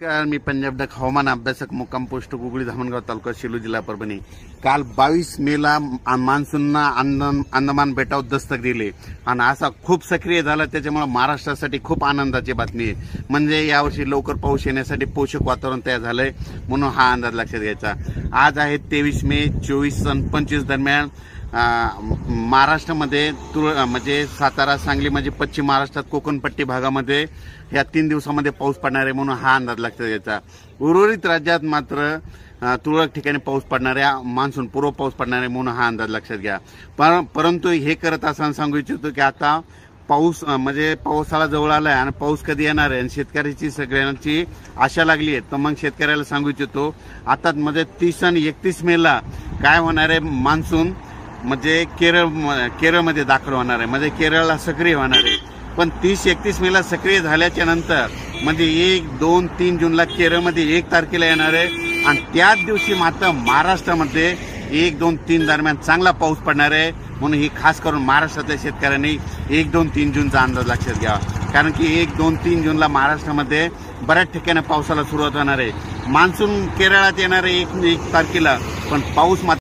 नमस्कार, मी पंजाब डक हवामान अभ्यासक मुक्काम पोस्ट गुगळी धामणगाव तालुका सेलू जिल्हा परभणी। काल 22 मेला मान्सूननं अंदमान बेटावर दस्तक दिले आणि असा खूप सक्रिय झाला, त्याच्यामुळे महाराष्ट्रासाठी खूप आनंदाची बातमी आहे। म्हणजे यावर्षी लवकर पाऊस येण्यासाठी पोषक वातावरण तयार झालंय, म्हणून हा अंदाज लक्षात घ्यायचा। आज आहे 23 मे 24 आणि 25 दरम्यान महाराष्ट्रामध्ये म्हणजे सातारा, सांगली म्हणजे पश्चिम महाराष्ट्रात कोकणपट्टी भागामध्ये या 3 दिवसामध्ये पाऊस पडणार आहे, म्हणून हा अंदाज लक्षात घ्यायचा। उर्वरित राज्यात मात्र तुरळक ठिकाणी पाऊस पडणार आहे, मान्सून पूर्व पाऊस पडणार आहे, म्हणून हा अंदाज लक्षात घ्या। परंतु हे करत असताना सांगू इच्छितो की आता पाऊस म्हणजे पावसाळा जवळ आलाय आणि पाऊस कधी येणार आहे आणि शेतकऱ्याची सगळ्यांची आशा लागली आहे। तर मग शेतकऱ्याला सांगू इच्छितो आता म्हणजे 30 आणि 31 मेला काय होणार आहे, मान्सून म्हणजे केरळमध्ये दाखल होणार आहे, म्हणजे केरळला सक्रिय होणार आहे। पण 30-31 मेला सक्रिय झाल्याच्या नंतर म्हणजे 1, 2, 3 जूनला केरळमध्ये 1 तारखेला येणार आहे आणि त्याच दिवशी मात्र महाराष्ट्रामध्ये 1, 2, 3 दरम्यान चांगला पाऊस पडणार आहे। म्हणून ही खास करून महाराष्ट्रातल्या शेतकऱ्यांनी 1, 2, 3 जूनचा अंदाज लक्षात घ्यावा, कारण की 1, 2, 3 जूनला महाराष्ट्रामध्ये बऱ्याच ठिकाणी पावसाला सुरुवात होणार आहे। मान्सून केरळात येणार आहे 1 तारखेला, पण पाऊस